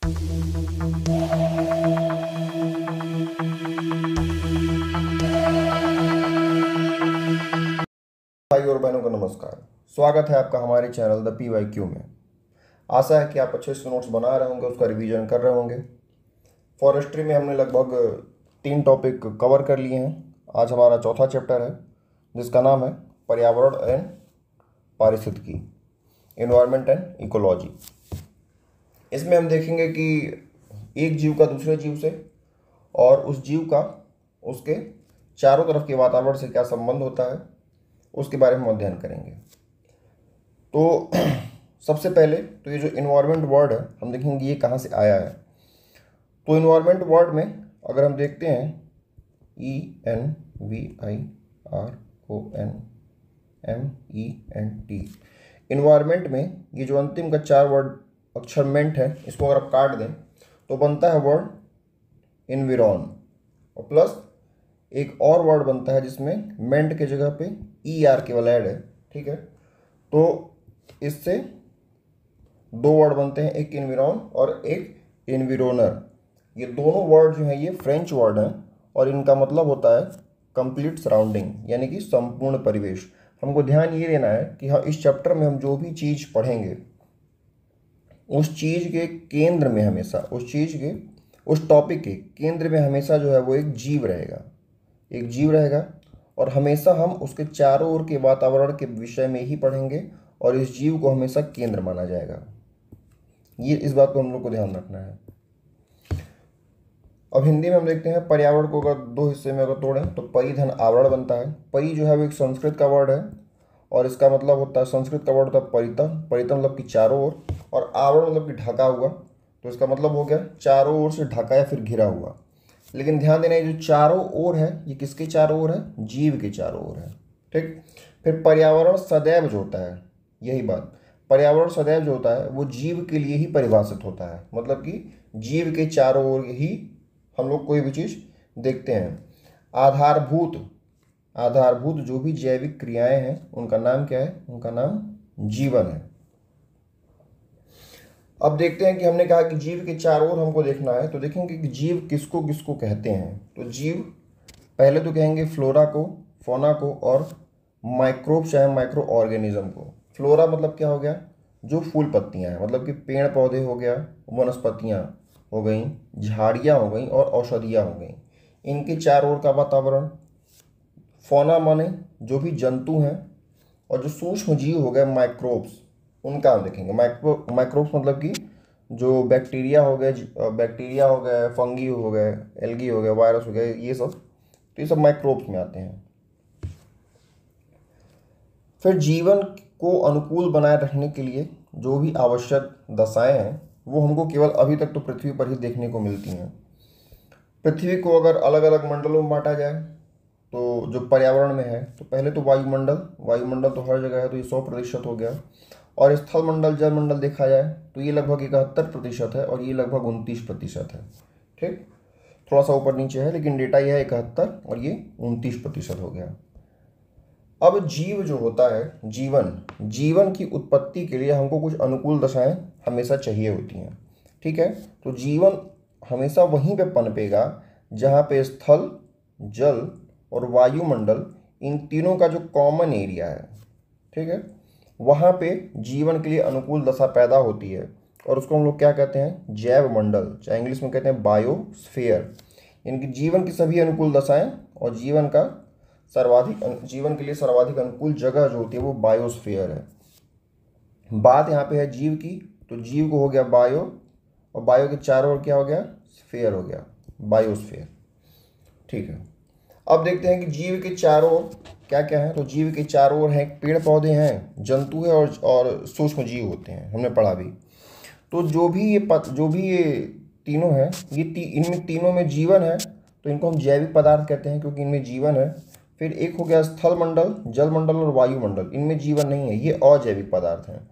भाई और बहनों को नमस्कार। स्वागत है आपका हमारे चैनल द PYQ में। आशा है कि आप अच्छे से नोट्स बना रहे होंगे, उसका रिवीजन कर रहे होंगे। फॉरेस्ट्री में हमने लगभग 3 टॉपिक कवर कर लिए हैं। आज हमारा चौथा चैप्टर है जिसका नाम है पर्यावरण एंड पारिस्थितिकी, एनवायरनमेंट एंड इकोलॉजी। इसमें हम देखेंगे कि एक जीव का दूसरे जीव से और उस जीव का उसके चारों तरफ के वातावरण से क्या संबंध होता है, उसके बारे में हम अध्ययन करेंगे। तो सबसे पहले तो ये जो इन्वायरमेंट वर्ड है हम देखेंगे ये कहाँ से आया है। तो इन्वायरमेंट वर्ड में अगर हम देखते हैं ENVIRONMENT, इन्वायरमेंट में ये जो अंतिम का 4 वर्ड अक्षर मेंट है, इसको अगर आप काट दें तो बनता है वर्ड इन्विरॉन, और प्लस एक और वर्ड बनता है जिसमें मेंट के जगह पे ER केवल ऐड है। ठीक है, तो इससे 2 वर्ड बनते हैं, एक इन्विरॉन और एक इन्विरोनर। ये दोनों वर्ड जो हैं ये फ्रेंच वर्ड हैं और इनका मतलब होता है कंप्लीट सराउंडिंग, यानी कि संपूर्ण परिवेश। हमको ध्यान ये देना है कि हाँ, इस चैप्टर में हम जो भी चीज़ पढ़ेंगे उस चीज़ के केंद्र में हमेशा, उस टॉपिक के केंद्र में हमेशा जो है वो एक जीव रहेगा और हमेशा हम उसके चारों ओर के वातावरण के विषय में ही पढ़ेंगे और इस जीव को हमेशा केंद्र माना जाएगा। ये इस बात को हम लोग को ध्यान रखना है। अब हिंदी में हम देखते हैं पर्यावरण को अगर 2 हिस्से में अगर तोड़ें तो परिधन आवरण बनता है। परि जो है वो एक संस्कृत का वर्ड है और इसका मतलब होता है, संस्कृत का वर्ड होता है परितः मतलब कि चारों ओर, और आवरण मतलब कि ढका हुआ। तो इसका मतलब हो गया चारों ओर से ढका या फिर घिरा हुआ। लेकिन ध्यान देना, ये जो चारों ओर है ये किसके चारों ओर है? जीव के चारों ओर है। ठीक, फिर पर्यावरण सदैव जो होता है, यही बात, पर्यावरण सदैव जो होता है वो जीव के लिए ही परिभाषित होता है। मतलब कि जीव के चारों ओर ही हम लोग कोई भी चीज़ देखते हैं। आधारभूत जो भी जैविक क्रियाएं हैं उनका नाम क्या है? उनका नाम जीवन है। अब देखते हैं कि हमने कहा कि जीव के चारों ओर हमको देखना है, तो देखेंगे कि जीव किसको किसको कहते हैं। तो जीव पहले तो कहेंगे फ्लोरा को, फौना को और माइक्रोब चाहे माइक्रो ऑर्गेनिज्म को। फ्लोरा मतलब क्या हो गया? जो फूल पत्तियां हैं, मतलब कि पेड़ पौधे हो गया, वनस्पतियां हो गई, झाड़ियाँ हो गई और औषधियाँ हो गई, इनके चारों ओर का वातावरण। फौना माने जो भी जंतु हैं, और जो सूक्ष्म जीव हो गए माइक्रोब्स, उनका हम देखेंगे। माइक्रोब्स मतलब कि जो बैक्टीरिया हो गए, फंगी हो गए, एल्गी हो गए, वायरस हो गए, ये सब, तो ये सब माइक्रोब्स में आते हैं। फिर जीवन को अनुकूल बनाए रखने के लिए जो भी आवश्यक दशाएं हैं वो हमको केवल अभी तक तो पृथ्वी पर ही देखने को मिलती हैं। पृथ्वी को अगर अलग अलग मंडलों में बांटा जाए तो जो पर्यावरण में है, तो पहले तो वायुमंडल तो हर जगह है, तो ये 100% हो गया। और स्थल मंडल, जल मंडल देखा जाए तो ये लगभग 71% है और ये लगभग 29% है। ठीक, थोड़ा सा ऊपर नीचे है लेकिन डेटा ये है 71 और ये 29% हो गया। अब जीव जो होता है, जीवन की उत्पत्ति के लिए हमको कुछ अनुकूल दशाएं हमेशा चाहिए होती हैं। ठीक है, तो जीवन हमेशा वहीं पे पनपेगा जहाँ पे स्थल, जल और वायुमंडल, इन तीनों का जो कॉमन एरिया है, ठीक है, वहाँ पे जीवन के लिए अनुकूल दशा पैदा होती है और उसको हम लोग क्या कहते हैं? जैव मंडल, चाहे इंग्लिश में कहते हैं बायोस्फीयर। इनकी जीवन की सभी अनुकूल दशाएं और जीवन के लिए सर्वाधिक अनुकूल जगह जो होती है वो बायोस्फीयर है। बात यहाँ पे है जीव की, तो जीव को हो गया बायो, और बायो के चारों ओर क्या हो गया? स्फीयर हो गया, बायोस्फीयर। ठीक है, अब देखते हैं कि जीव के चारों ओर क्या क्या है। तो जीव के चारों ओर है पेड़ पौधे हैं, जंतु है और सूक्ष्म जीव होते हैं, हमने पढ़ा भी। तो जो भी ये तीनों हैं, इनमें तीनों में जीवन है, तो इनको हम जैविक पदार्थ कहते हैं क्योंकि इनमें जीवन है। फिर एक हो गया स्थल मंडल, जल मंडल और वायुमंडल, इनमें जीवन नहीं है, ये अजैविक पदार्थ हैं।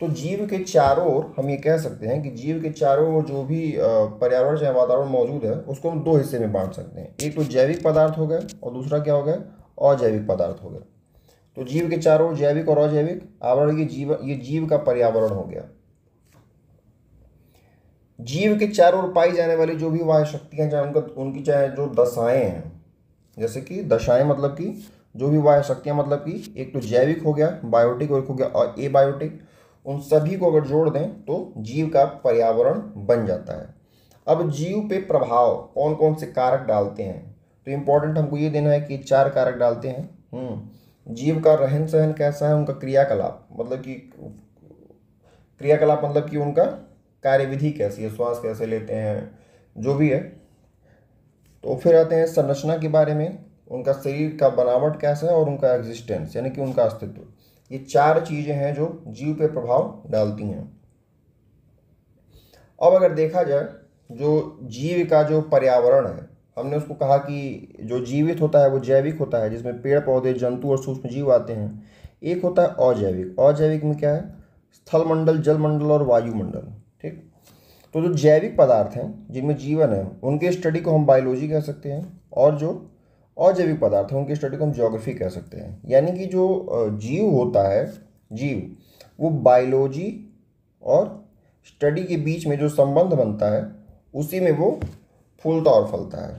तो जीव के चारों ओर हम ये कह सकते हैं कि जीव के चारों ओर जो भी पर्यावरण चाहे वातावरण मौजूद है उसको हम 2 हिस्से में बांट सकते हैं। एक तो जैविक पदार्थ हो गए और दूसरा क्या हो गया? अजैविक पदार्थ हो गए। तो जीव के चारों ओर जैविक और अजैविक आवरण, ये जीव का पर्यावरण हो गया। जीव के चारों ओर पाई जाने वाली जो भी वाह्य शक्तियाँ, चाहे उनकी चाहे जो दशाएं हैं, जैसे कि दशाएं मतलब कि जो भी वाह्य शक्तियाँ, मतलब कि एक तो जैविक हो गया, बायोटिक, और एक हो गया और एबायोटिक, उन सभी को अगर जोड़ दें तो जीव का पर्यावरण बन जाता है। अब जीव पे प्रभाव कौन कौन से कारक डालते हैं, तो इम्पोर्टेंट हमको ये देना है कि 4 कारक डालते हैं। जीव का रहन सहन कैसा है, उनका क्रियाकलाप मतलब कि उनका कार्यविधि कैसी है, श्वास कैसे लेते हैं, जो भी है। तो फिर आते हैं संरचना के बारे में, उनका शरीर का बनावट कैसा है और उनका एग्जिस्टेंस यानी कि उनका अस्तित्व। ये 4 चीज़ें हैं जो जीव पे प्रभाव डालती हैं। अब अगर देखा जाए जो जीव का जो पर्यावरण है, हमने उसको कहा कि जो जीवित होता है वो जैविक होता है, जिसमें पेड़ पौधे, जंतु और सूक्ष्म जीव आते हैं। एक होता है अजैविक। अजैविक में क्या है, स्थल मंडल, जल मंडल और वायुमंडल। ठीक। तो जो जैविक पदार्थ हैं जिनमें जीवन है, उनके स्टडी को हम बायोलॉजी कह सकते हैं, और जो अजैविक पदार्थ हैं उनकी स्टडी को हम ज्योग्राफी कह सकते हैं। यानी कि जो जीव होता है, जीव, वो बायोलॉजी और स्टडी के बीच में जो संबंध बनता है उसी में वो फूलता और फलता है।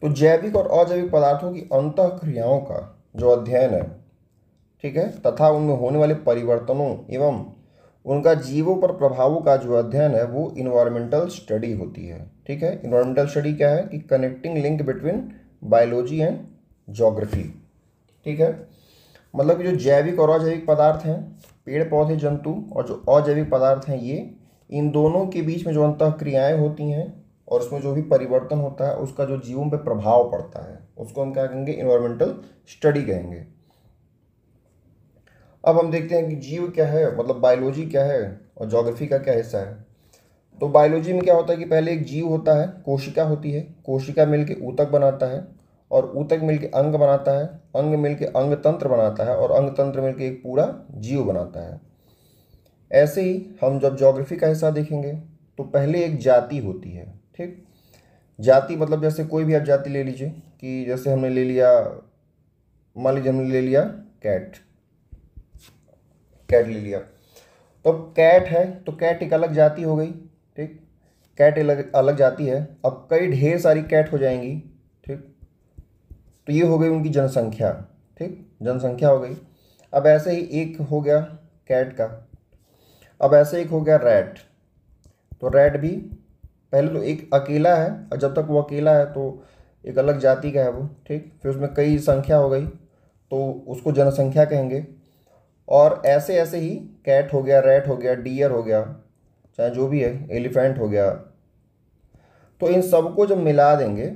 तो जैविक और अजैविक पदार्थों की अंतः क्रियाओं का जो अध्ययन है, ठीक है, तथा उनमें होने वाले परिवर्तनों एवं उनका जीवों पर प्रभावों का जो अध्ययन है वो इन्वायरमेंटल स्टडी होती है। ठीक है, इन्वायरमेंटल स्टडी क्या है कि connecting link between biology and geography. ठीक है, मतलब कि जो जैविक और अजैविक पदार्थ हैं, पेड़ पौधे, जंतु, और जो अजैविक पदार्थ हैं, ये इन दोनों के बीच में जो अंतः क्रियाएँ होती हैं और उसमें जो भी परिवर्तन होता है उसका जो जीवों पे प्रभाव पड़ता है उसको हम क्या कहेंगे, इन्वायरमेंटल स्टडी कहेंगे। अब हम देखते हैं कि जीव क्या है, मतलब बायोलॉजी क्या है और ज्योग्राफी का क्या हिस्सा है। तो बायोलॉजी में क्या होता है कि पहले एक जीव होता है, कोशिका होती है, कोशिका मिलके ऊतक बनाता है, और ऊतक मिलके अंग बनाता है, अंग मिलके अंग तंत्र बनाता है, और अंग तंत्र मिलके एक पूरा जीव बनाता है। ऐसे ही हम जब ज्योग्राफी का हिस्सा देखेंगे तो पहले एक जाति होती है। ठीक, जाति मतलब जैसे कोई भी आप जाति ले लीजिए, कि जैसे हमने ले लिया, मान लीजिए हमने ले लिया कैट, कैट ले लिया, तो कैट है तो कैट एक अलग जाति हो गई। ठीक, कैट अलग अलग जाति है। अब कई ढेर सारी कैट हो जाएंगी। ठीक, तो ये हो गई उनकी जनसंख्या। ठीक, जनसंख्या हो गई। अब ऐसे ही एक हो गया कैट का, अब ऐसे एक हो गया रैट। तो रैट भी पहले तो एक अकेला है, और जब तक वो अकेला है तो एक अलग जाति का है वो। ठीक, फिर उसमें कई संख्या हो गई तो उसको जनसंख्या कहेंगे। और ऐसे ऐसे ही कैट हो गया, रैट हो गया, डियर हो गया, चाहे जो भी है, एलिफेंट हो गया। तो इन सबको जब मिला देंगे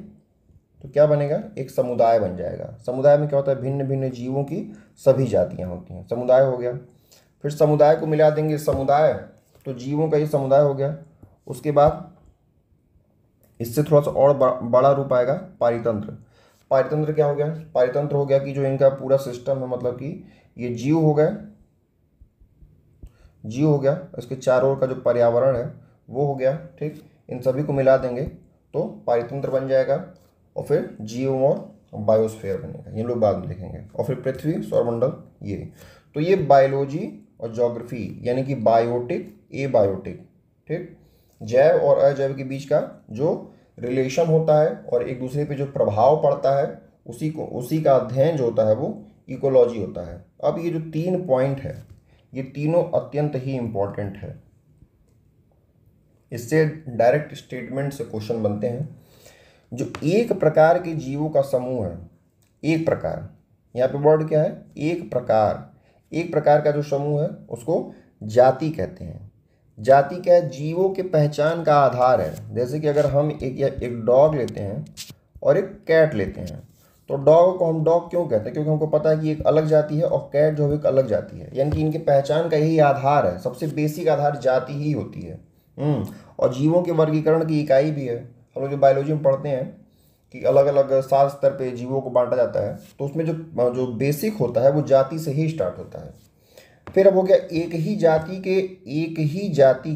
तो क्या बनेगा, एक समुदाय बन जाएगा। समुदाय में क्या होता है, भिन्न भिन्न जीवों की सभी जातियां होती हैं, समुदाय हो गया। फिर समुदाय को मिला देंगे, समुदाय तो जीवों का ही समुदाय हो गया। उसके बाद इससे थोड़ा सा और बड़ा रूप आएगा पारितंत्र। पारितंत्र क्या हो गया, पारितंत्र हो गया कि जो इनका पूरा सिस्टम है, मतलब कि ये जीव हो गए, जीव हो गया, इसके चारों ओर का जो पर्यावरण है वो हो गया। ठीक, इन सभी को मिला देंगे तो पारितंत्र बन जाएगा, और फिर जीव और बायोस्फीयर बनेगा, ये लोग बाद में देखेंगे। और फिर पृथ्वी, सौरमंडल, ये। तो ये बायोलॉजी और ज्योग्राफी यानी कि बायोटिक, एबायोटिक, ठीक, जैव और अजैव के बीच का जो रिलेशन होता है और एक दूसरे पे जो प्रभाव पड़ता है उसी का अध्ययन जो होता है वो इकोलॉजी होता है। अब ये जो 3 पॉइंट है, ये तीनों अत्यंत ही इम्पॉर्टेंट है। इससे डायरेक्ट स्टेटमेंट से क्वेश्चन बनते हैं। जो एक प्रकार के जीवों का समूह है, एक प्रकार, यहाँ पे वर्ड क्या है, एक प्रकार, एक प्रकार का जो समूह है उसको जाति कहते हैं। जाति क्या है, जीवों के पहचान का आधार है। जैसे कि अगर हम एक डॉग लेते हैं और एक कैट लेते हैं, तो डॉग को हम डॉग क्यों कहते हैं, क्योंकि हमको पता है कि एक अलग जाति है, और कैट जो है एक अलग जाति है। यानी कि इनके पहचान का यही आधार है, सबसे बेसिक आधार जाति ही होती है। और जीवों के वर्गीकरण की इकाई भी है। हम लोग जो बायोलॉजी में पढ़ते हैं कि अलग अलग 7 स्तर पे जीवों को बांटा जाता है, तो उसमें जो बेसिक होता है वो जाति से ही स्टार्ट होता है। फिर अब हो गया एक ही जाति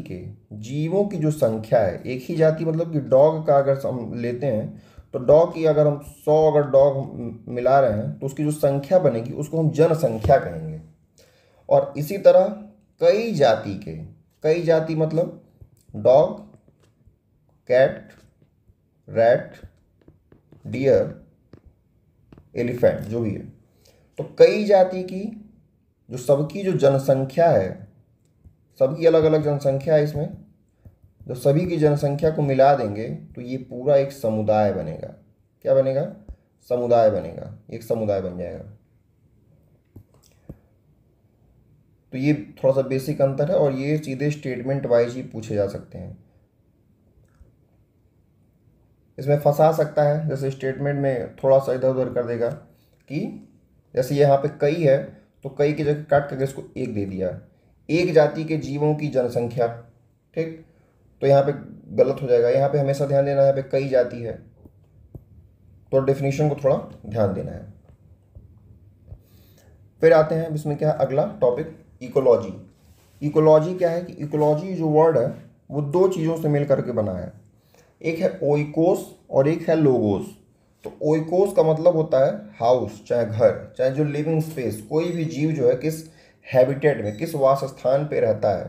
के जीवों की जो संख्या है, एक ही जाति मतलब कि डॉग का अगर हम लेते हैं तो डॉग की अगर हम 100 अगर डॉग मिला रहे हैं तो उसकी जो संख्या बनेगी उसको हम जनसंख्या कहेंगे। और इसी तरह कई जाति मतलब dog, cat, rat, deer, elephant, जो भी है। तो कई जाति की जो सबकी जो जनसंख्या है, सबकी अलग अलग जनसंख्या है इसमें, जो सभी की जनसंख्या को मिला देंगे तो ये पूरा एक समुदाय बनेगा। क्या बनेगा? समुदाय बनेगा, एक समुदाय बन जाएगा। तो ये थोड़ा सा बेसिक अंतर है और ये सीधे स्टेटमेंट वाइज ही पूछे जा सकते हैं। इसमें फंसा सकता है, जैसे स्टेटमेंट में थोड़ा सा इधर उधर कर देगा कि जैसे यहाँ पे कई है तो कई की जगह काट करके इसको एक दे दिया, एक जाति के जीवों की जनसंख्या, ठीक, तो यहाँ पे गलत हो जाएगा। यहाँ पे हमेशा ध्यान देना है, यहाँ पे कई जाति है तो डेफिनेशन को थोड़ा ध्यान देना है। फिर आते हैं इसमें क्या है अगला टॉपिक, इकोलॉजी। इकोलॉजी क्या है कि इकोलॉजी जो वर्ड है वो दो चीज़ों से मिल करके बना है, एक है ओइकोस और एक है लोगोस। तो ओइकोस का मतलब होता है हाउस, चाहे घर, चाहे जो लिविंग स्पेस, कोई भी जीव जो है किस हैबिटेट में, किस वासस्थान पे रहता है,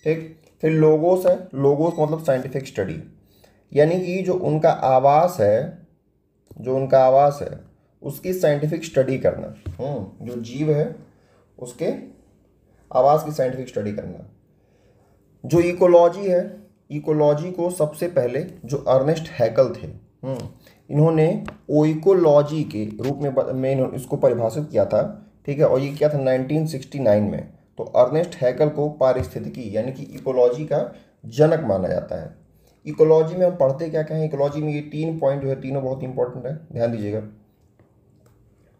ठीक। फिर लोगोस है, लोगोस का मतलब साइंटिफिक स्टडी, यानी कि जो उनका आवास है, जो उनका आवास है उसकी साइंटिफिक स्टडी करना, जो जीव है उसके आवास की साइंटिफिक स्टडी करना। जो इकोलॉजी है, इकोलॉजी को सबसे पहले जो अर्नेस्ट हैकल थे, इन्होंने ओइकोलॉजी के रूप में इन्होंने इसको परिभाषित किया था, ठीक है, और ये किया था 1969 में। तो अर्नेस्ट हैकल को पारिस्थितिकी यानी कि इकोलॉजी का जनक माना जाता है। इकोलॉजी में हम पढ़ते क्या क्या है, इकोलॉजी में ये 3 पॉइंट जो है तीनों बहुत इंपॉर्टेंट है, ध्यान दीजिएगा।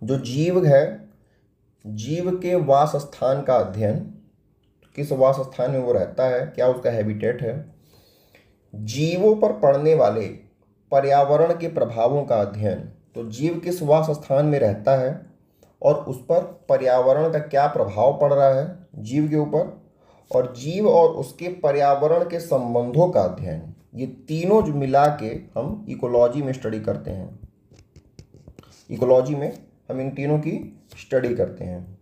जो जीव है, जीव के वास स्थान का अध्ययन, किस वास स्थान में वो रहता है, क्या उसका हैबिटेट है, जीवों पर पड़ने वाले पर्यावरण के प्रभावों का अध्ययन, तो जीव किस वास स्थान में रहता है और उस पर पर्यावरण का क्या प्रभाव पड़ रहा है जीव के ऊपर, और जीव और उसके पर्यावरण के संबंधों का अध्ययन, ये तीनों जो मिला के हम इकोलॉजी में स्टडी करते हैं। इकोलॉजी में हम इन तीनों की स्टडी करते हैं।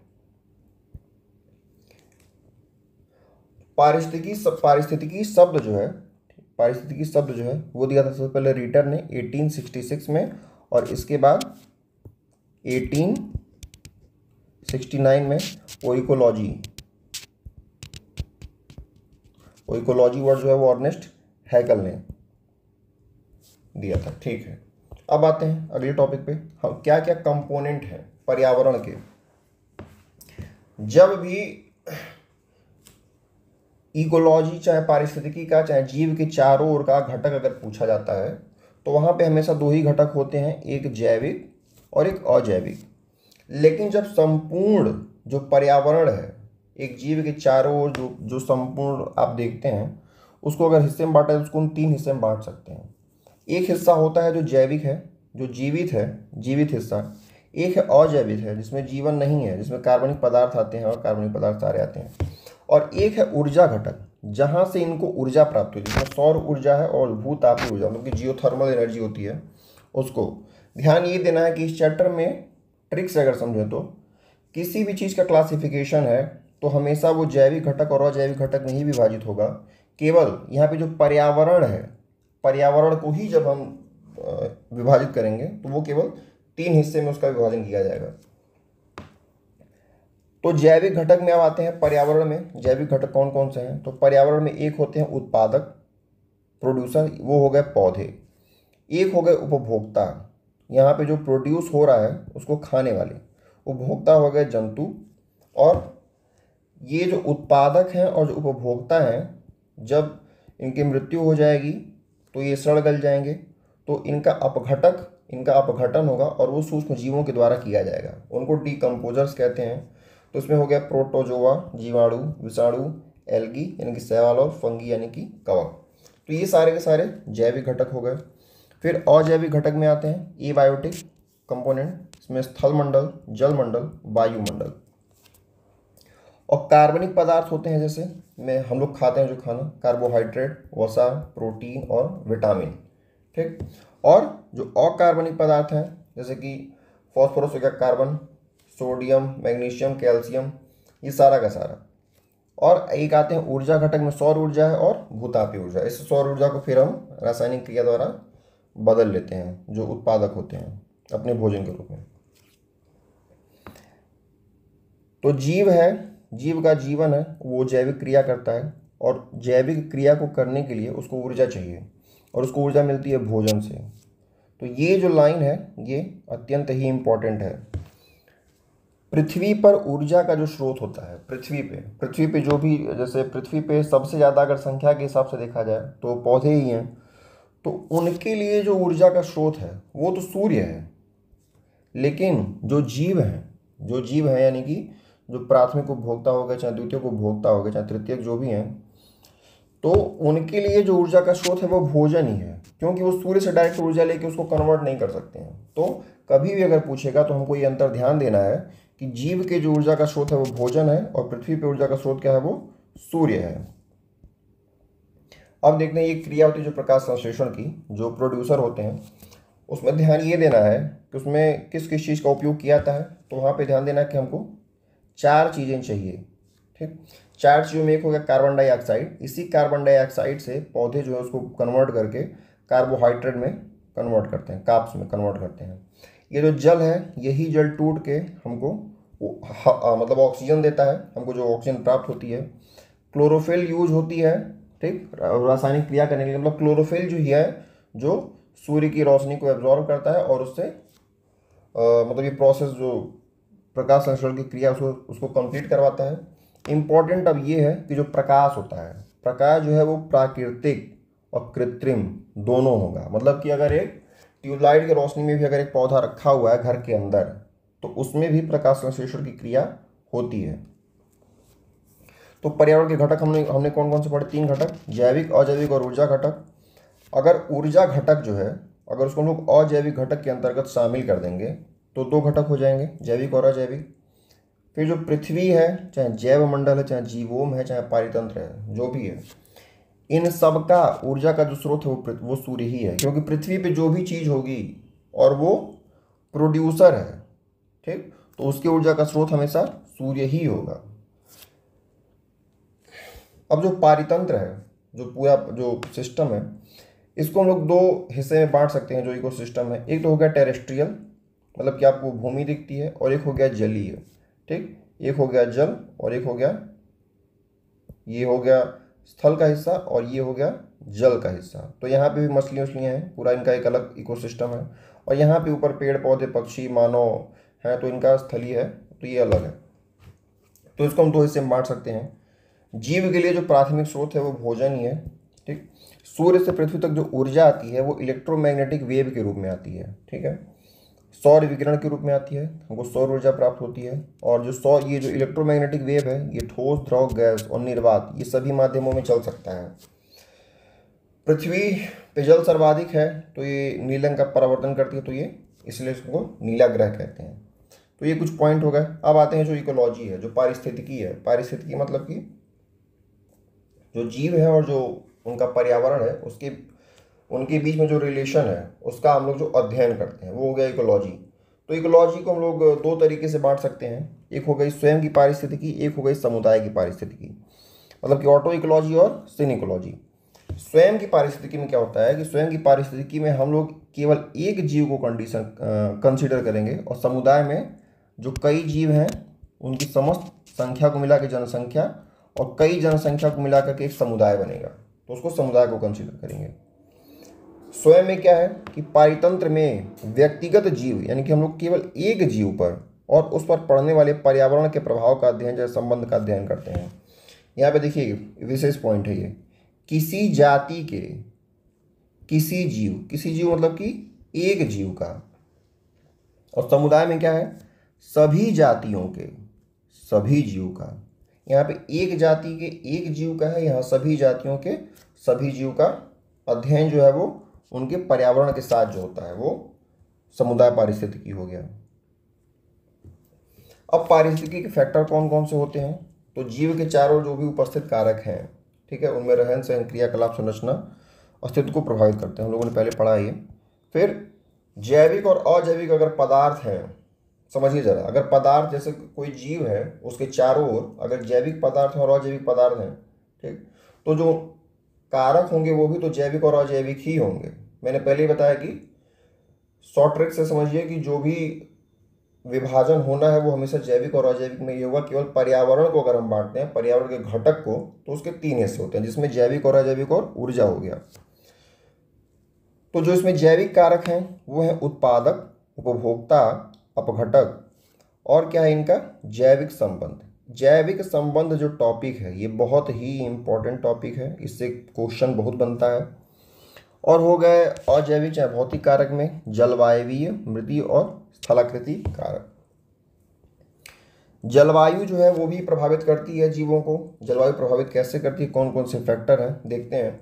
पारिस्थितिकी शब्द जो है, पारिस्थितिकी शब्द जो है वो दिया था सबसे पहले रीटर ने 1866 में, और इसके बाद 1869 में ओइकोलॉजी वर्ड जो है वो अर्नेस्ट हैकल ने दिया था, ठीक है। अब आते हैं अगले टॉपिक पे, हम क्या क्या कंपोनेंट हैं पर्यावरण के। जब भी इकोलॉजी चाहे पारिस्थितिकी का चाहे जीव के चारों ओर का घटक अगर पूछा जाता है तो वहाँ पे हमेशा दो ही घटक होते हैं, एक जैविक और एक अजैविक। लेकिन जब संपूर्ण जो पर्यावरण है, एक जीव के चारों ओर जो संपूर्ण आप देखते हैं उसको अगर हिस्से में बांटा है तो उसको हम 3 हिस्से में बांट सकते हैं। एक हिस्सा होता है जो जैविक है, जो जीवित है, जीवित हिस्सा। एक है अजैविक है जिसमें जीवन नहीं है, जिसमें कार्बनिक पदार्थ आते हैं और कार्बनिक पदार्थ सारे आते हैं। और एक है ऊर्जा घटक, जहाँ से इनको ऊर्जा प्राप्त होती है, जिसमें सौर ऊर्जा है और भूतापीय ऊर्जा मतलब कि जियोथर्मल एनर्जी होती है उसको। ध्यान ये देना है कि इस चैप्टर में ट्रिक्स अगर समझें तो किसी भी चीज़ का क्लासिफिकेशन है तो हमेशा वो जैविक घटक और अजैविक घटक में ही विभाजित होगा। केवल यहाँ पे जो पर्यावरण है, पर्यावरण को ही जब हम विभाजित करेंगे तो वो केवल 3 हिस्से में उसका विभाजन किया जाएगा। तो जैविक घटक में अब आते हैं पर्यावरण में। जैविक घटक कौन कौन से हैं? तो पर्यावरण में एक होते हैं उत्पादक, प्रोड्यूसर, वो हो गए पौधे। एक हो गए उपभोक्ता, यहाँ पे जो प्रोड्यूस हो रहा है उसको खाने वाले। उपभोक्ता हो गए जंतु। और ये जो उत्पादक हैं और जो उपभोक्ता हैं, जब इनकी मृत्यु हो जाएगी तो ये सड़ गल जाएंगे, तो इनका अपघटन होगा और वो सूक्ष्म जीवों के द्वारा किया जाएगा, उनको डिकम्पोजर्स कहते हैं। तो इसमें हो गया प्रोटोजोआ जीवाणु, विषाणु, एल्गी यानी कि शैवाल, और फंगी यानी कि कवक। तो ये सारे के सारे जैविक घटक हो गए। फिर अजैविक घटक में आते हैं एबायोटिक कंपोनेंट, इसमें स्थल मंडल, जल मंडल, वायुमंडल। और कार्बनिक पदार्थ होते हैं, जैसे में हम लोग खाते हैं जो खाना, कार्बोहाइड्रेट, वसा, प्रोटीन और विटामिन, ठीक। और जो अकार्बनिक पदार्थ हैं जैसे कि फॉस्फोरस हो गया, कार्बन, सोडियम, मैग्नीशियम, कैल्शियम, ये सारा का सारा। और एक आते हैं ऊर्जा घटक में सौर ऊर्जा है और भूतापीय ऊर्जा। इस सौर ऊर्जा को फिर हम रासायनिक क्रिया द्वारा बदल लेते हैं, जो उत्पादक होते हैं अपने भोजन के रूप में। तो जीव है, जीव का जीवन है, वो जैविक क्रिया करता है और जैविक क्रिया को करने के लिए उसको ऊर्जा चाहिए और उसको ऊर्जा मिलती है भोजन से। तो ये जो लाइन है ये अत्यंत ही इम्पोर्टेंट है। पृथ्वी पर ऊर्जा का जो स्रोत होता है, पृथ्वी पे जो भी, जैसे पृथ्वी पे सबसे ज़्यादा अगर संख्या के हिसाब से देखा जाए तो पौधे ही हैं, तो उनके लिए जो ऊर्जा का स्रोत है वो तो सूर्य है। लेकिन जो जीव हैं यानी कि जो प्राथमिक उपभोक्ता हो गए, चाहे द्वितीयक उपभोक्ता हो गए, चाहे तृतीयक, जो भी हैं, तो उनके लिए जो ऊर्जा का स्रोत है वो भोजन ही है, क्योंकि वो सूर्य से डायरेक्ट ऊर्जा लेके उसको कन्वर्ट नहीं कर सकते हैं। तो कभी भी अगर पूछेगा तो हमको ये अंतर ध्यान देना है कि जीव के जो ऊर्जा का स्रोत है वो भोजन है और पृथ्वी पे ऊर्जा का स्रोत क्या है, वो सूर्य है। अब देखते हैं ये क्रिया होती है जो प्रकाश संश्लेषण की, जो प्रोड्यूसर होते हैं उसमें ध्यान ये देना है कि उसमें किस किस चीज़ का उपयोग किया जाता है। तो वहाँ पे ध्यान देना है कि हमको 4 चीज़ें चाहिए। ठीक, 4 चीज़ों में एक हो गया कार्बन डाइऑक्साइड। इसी कार्बन डाइऑक्साइड से पौधे जो है उसको कन्वर्ट करके कार्बोहाइड्रेट में कन्वर्ट करते हैं, कार्ब्स में कन्वर्ट करते हैं। ये जो जल है, यही जल टूट के हमको मतलब ऑक्सीजन देता है, हमको जो ऑक्सीजन प्राप्त होती है। क्लोरोफिल यूज होती है, ठीक, रासायनिक क्रिया करने के लिए। मतलब क्लोरोफिल जो है जो सूर्य की रोशनी को एब्जॉर्ब करता है और उससे मतलब ये प्रोसेस जो प्रकाश संश्लेषण की क्रिया उसको कंप्लीट करवाता है। इम्पॉर्टेंट अब ये है कि जो प्रकाश होता है, प्रकाश जो है वो प्राकृतिक और कृत्रिम दोनों होगा। मतलब कि अगर एक ट्यूबलाइट की रोशनी में भी अगर एक पौधा रखा हुआ है घर के अंदर, तो उसमें भी प्रकाश संश्लेषण की क्रिया होती है। तो पर्यावरण के घटक हमने कौन कौन से पढ़े? 3 घटक, जैविक, अजैविक और ऊर्जा घटक। अगर ऊर्जा घटक जो है, अगर उसको हम लोग अजैविक घटक के अंतर्गत शामिल कर देंगे तो 2 घटक हो जाएंगे, जैविक और अजैविक। फिर जो पृथ्वी है, चाहे जैव मंडल है, चाहे जीवोम है, चाहे पारितंत्र है, जो भी है, इन सब का ऊर्जा का जो स्रोत है वो सूर्य ही है, क्योंकि पृथ्वी पे जो भी चीज़ होगी और वो प्रोड्यूसर है, ठीक, तो उसकी ऊर्जा का स्रोत हमेशा सूर्य ही होगा। अब जो पारितंत्र है, जो पूरा जो सिस्टम है, इसको हम लोग 2 हिस्से में बांट सकते हैं। जो इकोसिस्टम है, एक तो हो गया टेरेस्ट्रियल, मतलब कि आपको भूमि दिखती है, और एक हो गया जलीय। ठीक, एक हो गया जल और एक हो गया, ये हो गया स्थल का हिस्सा और ये हो गया जल का हिस्सा। तो यहाँ पे भी मछलियाँ हैं, पूरा इनका एक अलग इकोसिस्टम है। और यहाँ पे ऊपर पेड़ पौधे पक्षी मानव हैं, तो इनका स्थलीय है, तो ये अलग है। तो इसको हम 2 हिस्से में बांट सकते हैं। जीव के लिए जो प्राथमिक स्रोत है वो भोजन ही है। ठीक, सूर्य से पृथ्वी तक जो ऊर्जा आती है वो इलेक्ट्रोमैग्नेटिक वेव के रूप में आती है। ठीक है, सौर विकिरण के रूप में आती है, हमको सौर ऊर्जा प्राप्त होती है। और ये जो इलेक्ट्रोमैग्नेटिक वेव है, ये ठोस, द्रव, गैस और निर्वात, ये सभी माध्यमों में चल सकता है। पृथ्वी पे जल सर्वाधिक है, तो ये नीले रंग का परावर्तन करती है, तो ये इसलिए इसको नीला ग्रह कहते हैं। तो ये कुछ पॉइंट हो गए। अब आते हैं जो इकोलॉजी है, जो पारिस्थितिकी है। पारिस्थितिकी मतलब कि जो जीव है और जो उनका पर्यावरण है, उनके बीच में जो रिलेशन है उसका हम लोग जो अध्ययन करते हैं वो हो गया इकोलॉजी। तो इकोलॉजी को हम लोग 2 तरीके से बांट सकते हैं, एक हो गई स्वयं की पारिस्थितिकी, एक हो गई समुदाय की पारिस्थितिकी। मतलब कि ऑटो इकोलॉजी और सिन इकोलॉजी। स्वयं की पारिस्थितिकी में क्या होता है कि स्वयं की पारिस्थितिकी में हम लोग केवल एक जीव को कंसिडर करेंगे, और समुदाय में जो कई जीव हैं उनकी समस्त संख्या को मिला के जनसंख्या, और कई जनसंख्या को मिला करके एक समुदाय बनेगा, तो उसको समुदाय को कंसिडर करेंगे। स्वयं में क्या है कि पारितंत्र में व्यक्तिगत जीव, यानी कि हम लोग केवल एक जीव पर और उस पर पड़ने वाले पर्यावरण के प्रभाव का अध्ययन, जैसे संबंध का अध्ययन करते हैं। यहाँ पे देखिए विशेष पॉइंट है ये, किसी जाति के किसी जीव मतलब कि एक जीव का, और समुदाय में क्या है, सभी जातियों के सभी जीव का। यहाँ पे एक जाति के एक जीव का है, यहाँ सभी जातियों के सभी जीव का अध्ययन जो है वो उनके पर्यावरण के साथ जो होता है वो समुदाय पारिस्थितिकी हो गया। अब पारिस्थितिकी के फैक्टर कौन कौन से होते हैं? तो जीव के चारों जो भी उपस्थित कारक हैं, ठीक है, उनमें रहन सहन, क्रियाकलाप, संरचना, अस्तित्व को प्रभावित करते हैं, हम लोगों ने पहले पढ़ा ये। फिर जैविक और अजैविक अगर पदार्थ हैं, समझिए जरा, अगर पदार्थ जैसे कोई जीव है, उसके चारों ओर अगर जैविक पदार्थ हैं और अजैविक पदार्थ हैं, ठीक, तो जो कारक होंगे वो भी तो जैविक और अजैविक ही होंगे। मैंने पहले ही बताया कि शॉर्ट ट्रिक से समझिए कि जो भी विभाजन होना है वो हमेशा जैविक और अजैविक में ही होगा। केवल पर्यावरण को अगर हम बांटते हैं, पर्यावरण के घटक को, तो उसके 3 हिस्से होते हैं, जिसमें जैविक और अजैविक और ऊर्जा हो गया। तो जो इसमें जैविक कारक हैं वो है उत्पादक, उपभोक्ता, अपघटक, और क्या है इनका जैविक संबंध। जैविक संबंध जो टॉपिक है ये बहुत ही इंपॉर्टेंट टॉपिक है, इससे क्वेश्चन बहुत बनता है। और हो गए अजैविक चाहे भौतिक कारक में जलवायवीय, मृदीय और स्थलाकृति कारक। जलवायु जो है वो भी प्रभावित करती है जीवों को। जलवायु प्रभावित कैसे करती है, कौन कौन से फैक्टर हैं देखते हैं।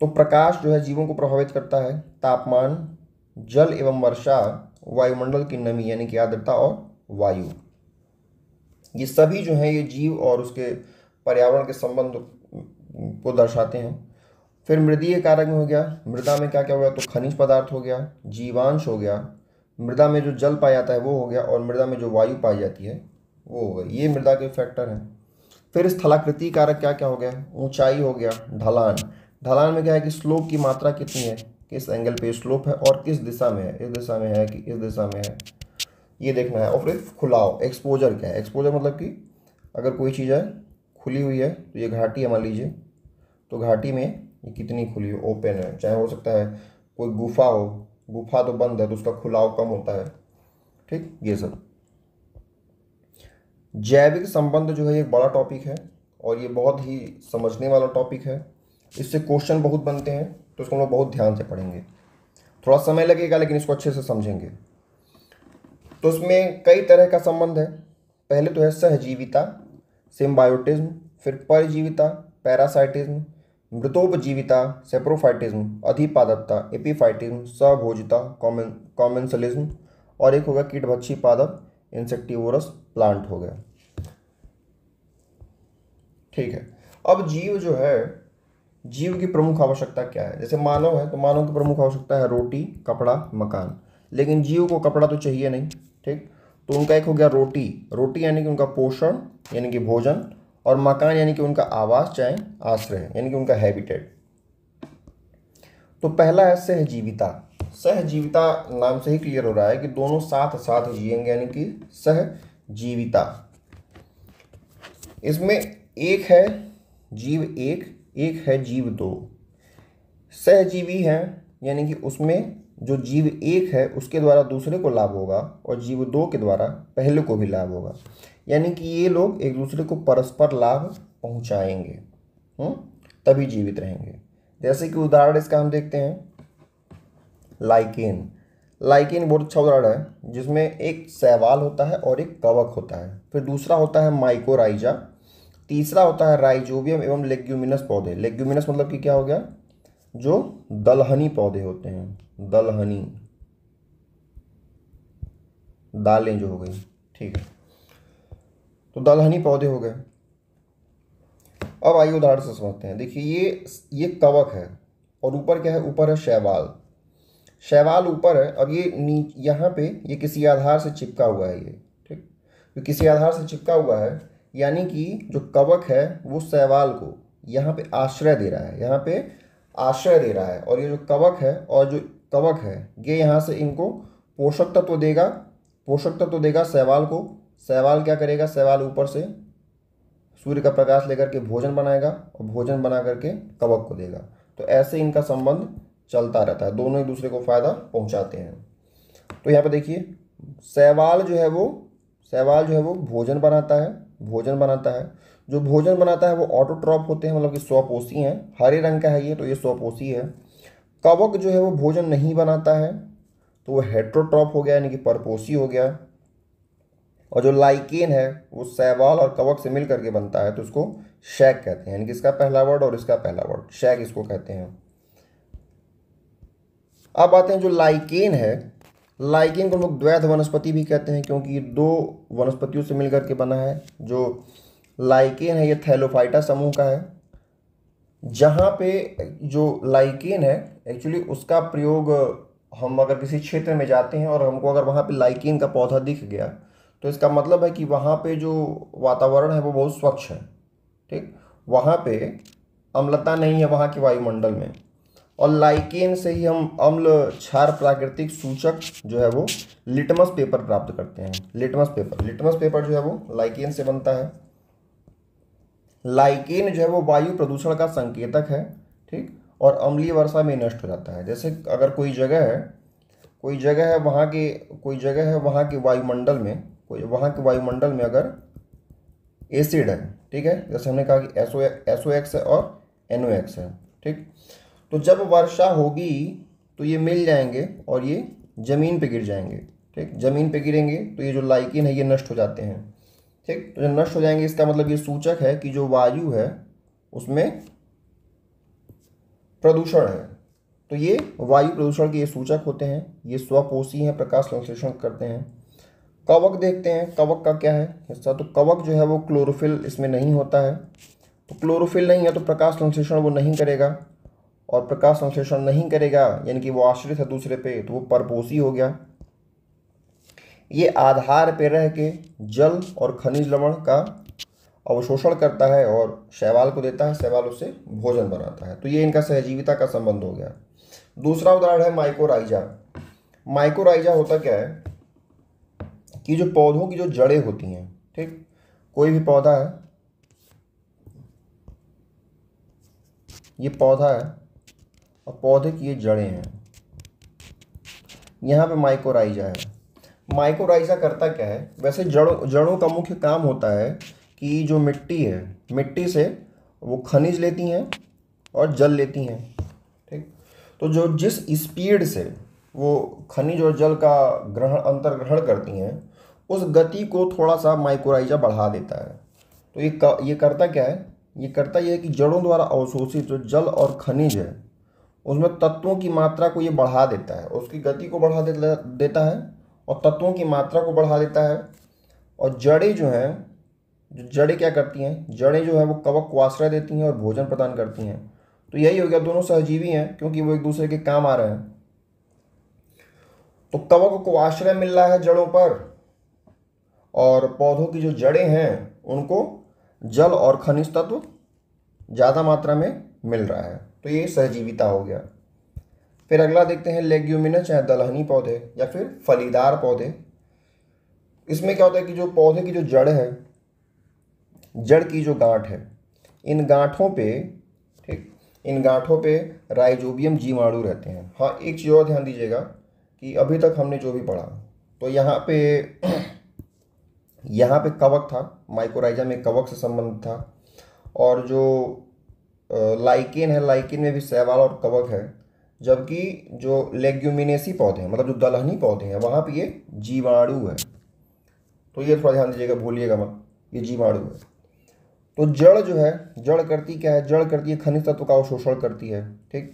तो प्रकाश जो है जीवों को प्रभावित करता है, तापमान, जल एवं वर्षा, वायुमंडल की नमी यानी कि आर्द्रता और वायु, ये सभी जो है ये जीव और उसके पर्यावरण के संबंध को दर्शाते हैं। फिर मृदीय कारक में हो गया, मृदा में क्या क्या हो गया, तो खनिज पदार्थ हो गया, जीवांश हो गया, मृदा में जो जल पाया जाता है वो हो गया, और मृदा में जो वायु पाई जाती है वो हो गई। ये मृदा के फैक्टर हैं। फिर स्थलाकृति कारक क्या क्या हो गया, ऊंचाई हो गया, ढलान। ढलान में क्या है कि स्लोप की मात्रा कितनी है, किस एंगल पे स्लोप है और किस दिशा में है, इस दिशा में है कि इस दिशा में है, ये देखना है। और फिर खुलाव, एक्सपोजर क्या है, एक्सपोजर मतलब कि अगर कोई चीज़ है खुली हुई है, तो ये घाटी है मान लीजिए, तो घाटी में ये कितनी खुली हो, ओपन है, चाहे हो सकता है कोई गुफा हो, गुफा तो बंद है तो उसका खुलाव कम होता है, ठीक। ये सब जैविक संबंध जो है एक बड़ा टॉपिक है और ये बहुत ही समझने वाला टॉपिक है। इससे क्वेश्चन बहुत बनते हैं, तो इसको हम लोग बहुत ध्यान से पढ़ेंगे। थोड़ा समय लगेगा लेकिन इसको अच्छे से समझेंगे। तो इसमें कई तरह का संबंध है। पहले तो है सहजीविता, सिम्बायोटिज्म, फिर परजीविता, पैरासाइटिज्म, मृतोपजीविता, सेप्रोफाइटिज्म, अधिपादकता, एपीफाइटिज्म, सहभोजिता, कॉमेंसलिज्म, और एक होगा कीटभक्षी पादप, इंसेक्टिवोरस प्लांट हो गया, ठीक है। अब जीव जो है, जीव की प्रमुख आवश्यकता क्या है। जैसे मानव है तो मानव की प्रमुख आवश्यकता है रोटी, कपड़ा, मकान, लेकिन जीव को कपड़ा तो चाहिए नहीं, ठीक। तो उनका एक हो गया रोटी, रोटी यानी कि उनका पोषण यानी कि भोजन, और मकान यानी कि उनका आवास चाहे आश्रय यानी कि उनका हैबिटेट। तो पहला है सहजीविता। सहजीविता नाम से ही क्लियर हो रहा है कि दोनों साथ साथ जिएंगे, यानी कि सहजीविता। इसमें एक है जीव एक, एक है जीव दो। सहजीवी है यानी कि उसमें जो जीव एक है उसके द्वारा दूसरे को लाभ होगा और जीव दो के द्वारा पहले को भी लाभ होगा, यानी कि ये लोग एक दूसरे को परस्पर लाभ पहुंचाएंगे, तभी जीवित रहेंगे। जैसे कि उदाहरण इसका हम देखते हैं, लाइकेन। लाइकेन बहुत अच्छा उदाहरण है, जिसमें एक शैवाल होता है और एक कवक होता है। फिर दूसरा होता है माइकोराइजा, तीसरा होता है राइजोबियम एवं लेग्यूमिनस पौधे। लेग्यूमिनस मतलब कि क्या हो गया, जो दलहनी पौधे होते हैं, दलहनी दालें जो हो गई, ठीक है, तो दलहनी पौधे हो गए। अब आइए उदाहरण से समझते हैं। देखिए ये कवक है और ऊपर क्या है, ऊपर है शैवाल। शैवाल ऊपर है, अब ये यहाँ पे ये किसी आधार से चिपका हुआ है, ये ठीक, तो किसी आधार से चिपका हुआ है, यानी कि जो कवक है वो शैवाल को यहाँ पे आश्रय दे रहा है, यहाँ पे आश्रय दे रहा है। और ये जो कवक है, और जो कवक है ये यहाँ से इनको पोषक तत्व देगा, पोषक तत्व देगा शैवाल को। शैवाल क्या करेगा, शैवाल ऊपर से सूर्य का प्रकाश लेकर के भोजन बनाएगा और भोजन बना करके कवक को देगा। तो ऐसे इनका संबंध चलता रहता है, दोनों एक दूसरे को फायदा पहुंचाते हैं। तो यहाँ पे देखिए शैवाल जो है वो भोजन बनाता है, भोजन बनाता है। जो भोजन बनाता है वो ऑटोट्रॉप होते हैं, मतलब कि स्वपोषी हैं। हरे रंग का है ये, तो ये स्वपोषी है। कवक जो है वो भोजन नहीं बनाता है, तो वो हेट्रोट्रॉप हो गया, यानी कि परपोषी हो गया। और जो लाइकेन है वो शैवाल और कवक से मिल करके बनता है, तो उसको शैक कहते हैं, यानी कि इसका पहला वर्ड और इसका पहला वर्ड शैक इसको कहते हैं। अब आते हैं जो लाइकेन है, लाइकेन को लोग द्वैध वनस्पति भी कहते हैं, क्योंकि ये दो वनस्पतियों से मिलकर के बना है। जो लाइकेन है ये थैलोफाइटा समूह का है। जहाँ पे जो लाइकेन है एक्चुअली उसका प्रयोग हम अगर किसी क्षेत्र में जाते हैं और हमको अगर वहाँ पे लाइकेन का पौधा दिख गया, तो इसका मतलब है कि वहाँ पे जो वातावरण है वो बहुत स्वच्छ है। ठीक, वहाँ पे अम्लता नहीं है वहाँ के वायुमंडल में। और लाइकेन से ही हम अम्ल क्षार प्राकृतिक सूचक जो है वो लिटमस पेपर प्राप्त करते हैं। लिटमस पेपर जो है वो लाइकेन से बनता है। लाइकेन जो है वो वायु प्रदूषण का संकेतक है। ठीक, और अम्लीय वर्षा में नष्ट हो जाता है। जैसे अगर कोई जगह है वहाँ के वायुमंडल में, अगर एसिड है, ठीक है, जैसे हमने कहा कि SO2 है और NO2 है। ठीक, तो जब वर्षा होगी तो ये मिल जाएंगे और ये जमीन पे गिर जाएंगे। ठीक, जमीन पे गिरेंगे तो ये जो लाइकेन है ये नष्ट हो जाते हैं। ठीक, तो जब नष्ट हो जाएंगे इसका मतलब ये सूचक है कि जो वायु है उसमें प्रदूषण है। तो ये वायु प्रदूषण के ये सूचक होते हैं। ये स्वपोषी हैं, प्रकाश संश्लेषण करते हैं। कवक देखते हैं, कवक का क्या है हिस्सा। तो कवक जो है वो क्लोरोफिल इसमें नहीं होता है। तो क्लोरोफिल नहीं है तो प्रकाश संश्लेषण वो नहीं करेगा, और प्रकाश संश्लेषण नहीं करेगा यानी कि वो आश्रित है दूसरे पे, तो वो परपोषी हो गया। ये आधार पे रह के जल और खनिज लवण का अवशोषण करता है और शैवाल को देता है, शैवाल उससे भोजन बनाता है। तो ये इनका सहजीविता का संबंध हो गया। दूसरा उदाहरण है माइकोराइजा। माइकोराइजा होता क्या है कि जो पौधों की जो जड़ें होती हैं, ठीक, कोई भी पौधा है, ये पौधा है और पौधे की ये जड़ें हैं, यहाँ पे माइकोराइजा है। माइकोराइजा करता क्या है, वैसे जड़ों का मुख्य काम होता है कि जो मिट्टी है, मिट्टी से वो खनिज लेती हैं और जल लेती हैं। ठीक, तो जो जिस स्पीड से वो खनिज और जल का अंतर्ग्रहण करती हैं, उस गति को थोड़ा सा माइकोराइजा बढ़ा देता है। तो ये करता क्या है, ये है कि जड़ों द्वारा अवशोषित जो जल और खनिज है उसमें तत्वों की मात्रा को ये बढ़ा देता है, उसकी गति को बढ़ा देता है और तत्वों की मात्रा को बढ़ा देता है। और जड़ें जो हैं, जड़ें क्या करती हैं, जड़ें जो है वो कवक को आश्रय देती हैं और भोजन प्रदान करती हैं। तो यही हो गया, दोनों सहजीवी हैं क्योंकि वो एक दूसरे के काम आ रहे हैं। तो कवक को आश्रय मिल रहा है जड़ों पर, और पौधों की जो जड़ें हैं उनको जल और खनिज तत्व ज़्यादा मात्रा में मिल रहा है। तो ये सहजीविता हो गया। फिर अगला देखते हैं लेग्यूमिनस, चाहे दलहनी पौधे या फिर फलीदार पौधे। इसमें क्या होता है कि जो पौधे की जो जड़ है, जड़ की जो गांठ है, इन गांठों पे, ठीक, इन गांठों पे राइजोबियम जीवाणु रहते हैं। हाँ, एक चीज़ और ध्यान दीजिएगा कि अभी तक हमने जो भी पढ़ा, तो यहाँ पे कवक था, माइकोराइजा में कवक से संबंध था। और जो लाइकेन है, लाइकेन में भी शैवाल और कवक है। जबकि जो लेग्यूमिनेसी पौधे हैं, मतलब जो दलहनी पौधे हैं, वहाँ पे ये जीवाणु है। तो ये थोड़ा ध्यान दीजिएगा, भूलिएगा मत, ये जीवाणु है। तो जड़ जो है, जड़ करती क्या है, जड़ करती है खनिज तत्व का अवशोषण करती है। ठीक,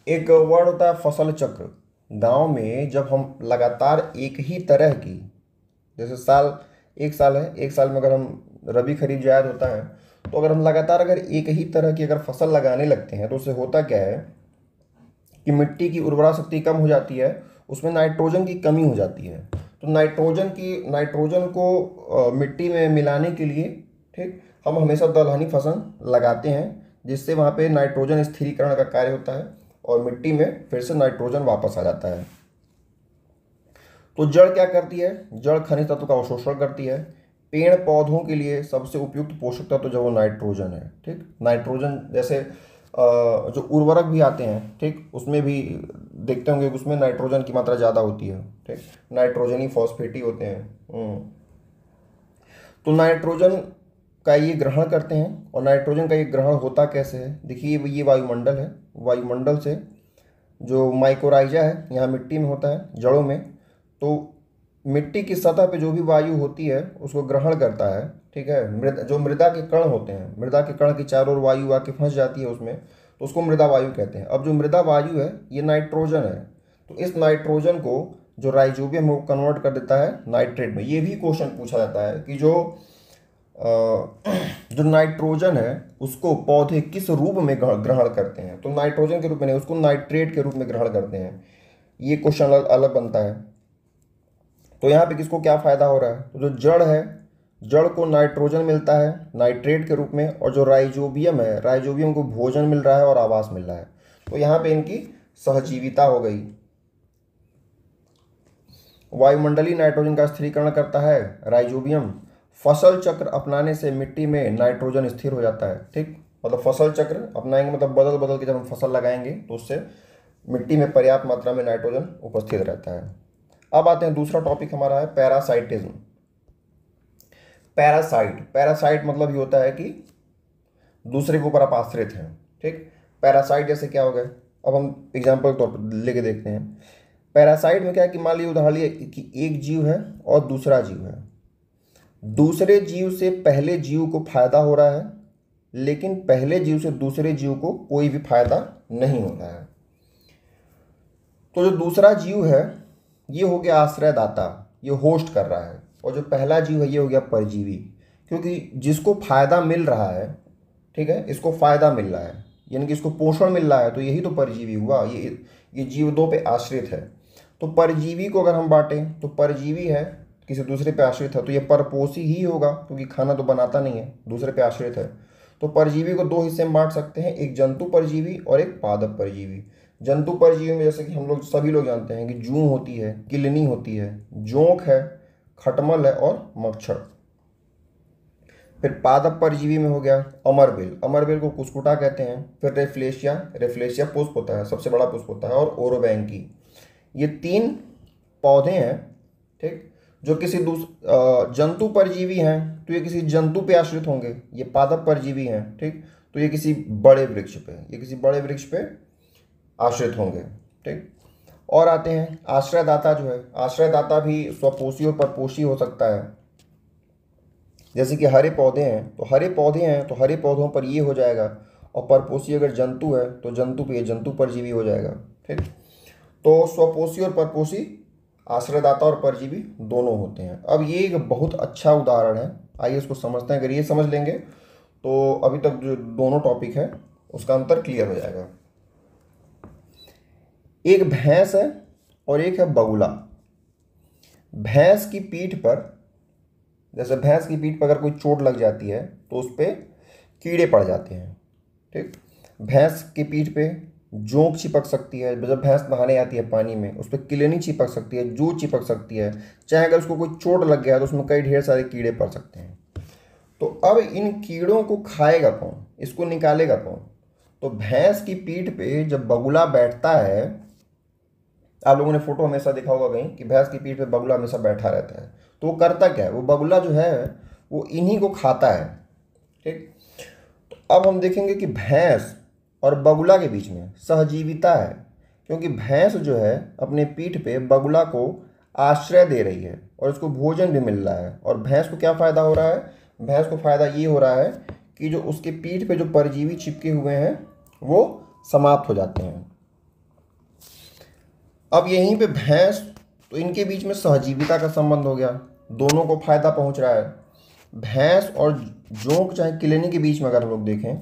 एक वर्ड होता है फसल चक्र। गांव में जब हम लगातार एक ही तरह की, जैसे एक साल में अगर हम रबी खरीफ जायद होता है, तो अगर हम लगातार अगर एक ही तरह की अगर फसल लगाने लगते हैं तो उससे होता क्या है कि मिट्टी की उर्वरा शक्ति कम हो जाती है, उसमें नाइट्रोजन की कमी हो जाती है। तो नाइट्रोजन को मिट्टी में मिलाने के लिए, ठीक, हम हमेशा दलहनी फसल लगाते हैं, जिससे वहाँ पे नाइट्रोजन स्थिरीकरण का कार्य होता है और मिट्टी में फिर से नाइट्रोजन वापस आ जाता है। तो जड़ क्या करती है, जड़ खनिज तत्व का अवशोषण करती है। पेड़ पौधों के लिए सबसे उपयुक्त पोषक तत्व जो वो नाइट्रोजन है। ठीक, नाइट्रोजन जैसे जो उर्वरक भी आते हैं, ठीक, उसमें भी देखते होंगे उसमें नाइट्रोजन की मात्रा ज़्यादा होती है। ठीक, नाइट्रोजनी फॉस्फेटी होते हैं। तो नाइट्रोजन का ये ग्रहण करते हैं, और नाइट्रोजन का ये ग्रहण होता कैसे है, देखिए ये वायुमंडल है, वायुमंडल से जो माइकोराइजा है यहाँ मिट्टी में होता है, जड़ों में। तो मिट्टी की सतह पे जो भी वायु होती है उसको ग्रहण करता है। ठीक है, जो मृदा के कण होते हैं, मृदा के कण की चारों ओर वायु आके फंस जाती है उसमें, तो उसको मृदा वायु कहते हैं। अब जो मृदा वायु है ये नाइट्रोजन है, तो इस नाइट्रोजन को जो राइजोबियम है वो कन्वर्ट कर देता है नाइट्रेट में। ये भी क्वेश्चन पूछा जाता है कि जो जो नाइट्रोजन है उसको पौधे किस रूप में ग्रहण करते हैं, तो नाइट्रोजन के रूप में नहीं, उसको नाइट्रेट के रूप में ग्रहण करते हैं। ये क्वेश्चन अलग अलग बनता है। तो यहाँ पे किसको क्या फायदा हो रहा है, तो जो जड़ है, जड़ को नाइट्रोजन मिलता है नाइट्रेट के रूप में, और जो राइजोबियम है, राइजोबियम को भोजन मिल रहा है और आवास मिल रहा है। तो यहाँ पे इनकी सहजीविता हो गई। वायुमंडलीय नाइट्रोजन का स्थिरीकरण करता है राइजोबियम। फसल चक्र अपनाने से मिट्टी में नाइट्रोजन स्थिर हो जाता है। ठीक, मतलब फसल चक्र अपनाएंगे मतलब बदल बदल के जब हम फसल लगाएंगे तो उससे मिट्टी में पर्याप्त मात्रा में नाइट्रोजन उपस्थित रहता है। अब आते हैं, दूसरा टॉपिक हमारा है पैरासाइटिज्म। पैरासाइट मतलब ये होता है कि दूसरे के ऊपर आप आश्रित हैं। ठीक, पैरासाइट जैसे क्या हो गए, अब हम एग्जाम्पल तौर पर लेके देखते हैं। पैरासाइट में क्या है कि मान लीजिए उदाहरण लिए कि एक जीव है और दूसरा जीव है, दूसरे जीव से पहले जीव को फायदा हो रहा है, लेकिन पहले जीव से दूसरे जीव को कोई भी फायदा नहीं होता है। तो जो दूसरा जीव है ये हो गया आश्रयदाता, ये होस्ट कर रहा है, और जो पहला जीव है ये हो गया परजीवी, क्योंकि जिसको फायदा मिल रहा है, ठीक है, इसको फायदा मिल रहा है यानी कि इसको पोषण मिल रहा है, तो यही तो परजीवी हुआ। ये जीव दो पे आश्रित है। तो परजीवी को अगर हम बांटें तो परजीवी है किसी दूसरे पे आश्रित है, तो ये परपोषी ही होगा क्योंकि खाना तो बनाता नहीं है, दूसरे पे आश्रित है। तो परजीवी को दो हिस्से में बांट सकते हैं, एक जंतु परजीवी और एक पादप परजीवी। जंतु परजीवी में जैसे कि हम लोग सभी लोग जानते हैं कि जूं होती है, किलनी होती है, जोंक है, खटमल है और मच्छर। फिर पादप परजीवी में हो गया अमरबेल, अमरबेल को कुस्कुटा कहते हैं। फिर रेफ्लेशिया पुष्प होता है, सबसे बड़ा पुष्प होता है, और ओरोबैंकी। ये तीन पौधे हैं, ठीक, जो किसी जंतु परजीवी हैं तो ये किसी जंतु पे आश्रित होंगे। ये पादप परजीवी हैं, ठीक, तो ये किसी बड़े वृक्ष पे आश्रित होंगे। ठीक, और आते हैं आश्रयदाता। जो है आश्रयदाता भी स्वपोषी और परपोषी हो सकता है। जैसे कि हरे पौधे हैं तो हरे पौधों पर ये हो जाएगा, और परपोषी अगर जंतु है तो जंतु पे ये जंतु परजीवी हो जाएगा। ठीक, तो स्वपोषी और परपोषी आश्रयदाता और परजीवी दोनों होते हैं। अब ये एक बहुत अच्छा उदाहरण है, आइए इसको समझते हैं। अगर ये समझ लेंगे तो अभी तक जो दोनों टॉपिक है उसका अंतर क्लियर हो जाएगा। एक भैंस है और एक है बगुला। भैंस की पीठ पर अगर कोई चोट लग जाती है तो उस पर कीड़े पड़ जाते हैं। ठीक, भैंस की पीठ पे जोंक चिपक सकती है, जब भैंस नहाने आती है पानी में उस पर किलनी चिपक सकती है, जू चिपक सकती है, चाहे अगर उसको कोई चोट लग गया तो उसमें कई ढेर सारे कीड़े पड़ सकते हैं। तो अब इन कीड़ों को खाएगा कौन, इसको निकालेगा कौन? तो भैंस की पीठ पे जब बगुला बैठता है, आप लोगों ने फोटो हमेशा देखा होगा कहीं कि भैंस की पीठ पे बगुला हमेशा बैठा रहता है, तो वो करता क्या है, वो बगुला जो है वो इन्हीं को खाता है। ठीक, तो अब हम देखेंगे कि भैंस और बगुला के बीच में सहजीविता है, क्योंकि भैंस जो है अपने पीठ पे बगुला को आश्रय दे रही है और उसको भोजन भी मिल रहा है। और भैंस को क्या फ़ायदा हो रहा है, भैंस को फ़ायदा ये हो रहा है कि जो उसके पीठ पे जो परजीवी चिपके हुए हैं वो समाप्त हो जाते हैं। अब यहीं पे भैंस, तो इनके बीच में सहजीविता का संबंध हो गया, दोनों को फायदा पहुंच रहा है। भैंस और जोंक चाहे किलनी के बीच में अगर हम लोग देखें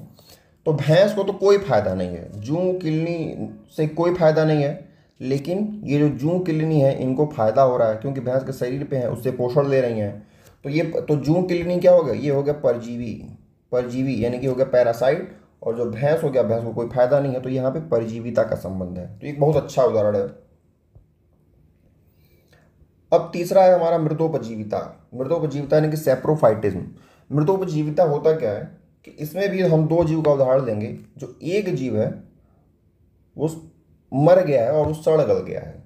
तो भैंस को तो कोई फायदा नहीं है, जूं किलनी से कोई फायदा नहीं है, लेकिन ये जो जूं किलनी है इनको फायदा हो रहा है क्योंकि भैंस के शरीर पे है, उससे पोषण ले रही हैं। तो ये तो जूं किलनी क्या हो गया, ये हो गया परजीवी यानी कि हो गया पैरासाइट, और जो भैंस हो गया, भैंस को कोई फायदा नहीं है, तो यहाँ पे परजीविता का संबंध है। तो एक बहुत अच्छा उदाहरण है। अब तीसरा है हमारा मृतोपजीविता यानी कि सेप्रोफाइटिज्म। मृतोपजीविता होता क्या है कि इसमें भी हम दो जीव का उदाहरण लेंगे। जो एक जीव है वो मर गया है और वो सड़ गल गया है,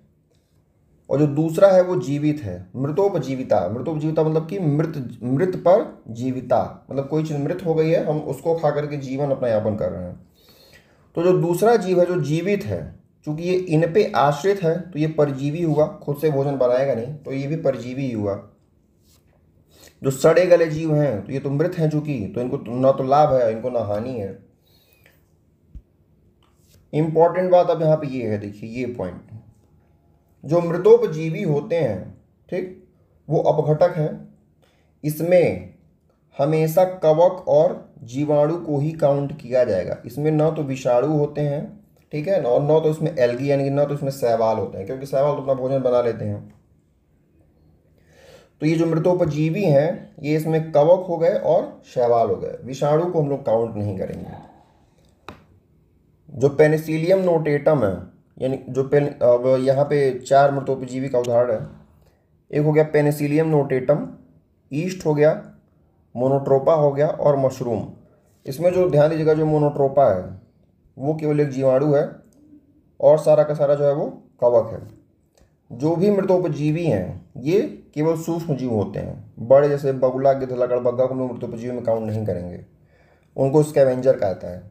और जो दूसरा है वो जीवित है। मृतोपजीविता मतलब कि मृत पर जीविता, मतलब कोई चीज़ मृत हो गई है, हम उसको खा करके जीवन अपना यापन कर रहे हैं। तो जो दूसरा जीव है जो जीवित है, चूंकि ये इन पे आश्रित है तो ये परजीवी हुआ, खुद से भोजन बनाएगा नहीं, तो ये भी परजीवी ही हुआ। जो सड़े गले जीव हैं तो ये तो मृत हैं चूंकि, तो इनको ना तो लाभ है इनको ना हानि है। इंपॉर्टेंट बात अब यहाँ पे ये है, देखिए ये पॉइंट, जो मृतोपजीवी होते हैं, ठीक, वो अपघटक हैं। इसमें हमेशा कवक और जीवाणु को ही काउंट किया जाएगा। इसमें न तो विषाणु होते हैं, ठीक है, और न तो इसमें एल्गी यानी कि न तो इसमें शैवाल होते हैं, क्योंकि शैवाल तो अपना भोजन बना लेते हैं। तो ये जो मृतोपजीवी हैं ये इसमें कवक हो गए और शैवाल हो गए, विषाणु को हम लोग काउंट नहीं करेंगे। जो पेनिसिलियम नोटेटम है, यानी जो अब यहाँ पे 4 मृतोपजीवी का उदाहरण है। एक हो गया पेनिसिलियम नोटेटम, ईस्ट हो गया, मोनोट्रोपा हो गया और मशरूम। इसमें जो ध्यान दीजिएगा, जो मोनोट्रोपा है वो केवल एक जीवाणु है और सारा का सारा जो है वो कवक है। जो भी मृतोपजीवी हैं ये केवल सूक्ष्म जीव होते हैं। बड़े जैसे बगुला, गिद्ध, लकड़बग्गा को हम लोग मृतोपजीवी में काउंट नहीं करेंगे, उनको स्कैवेंजर कहता है।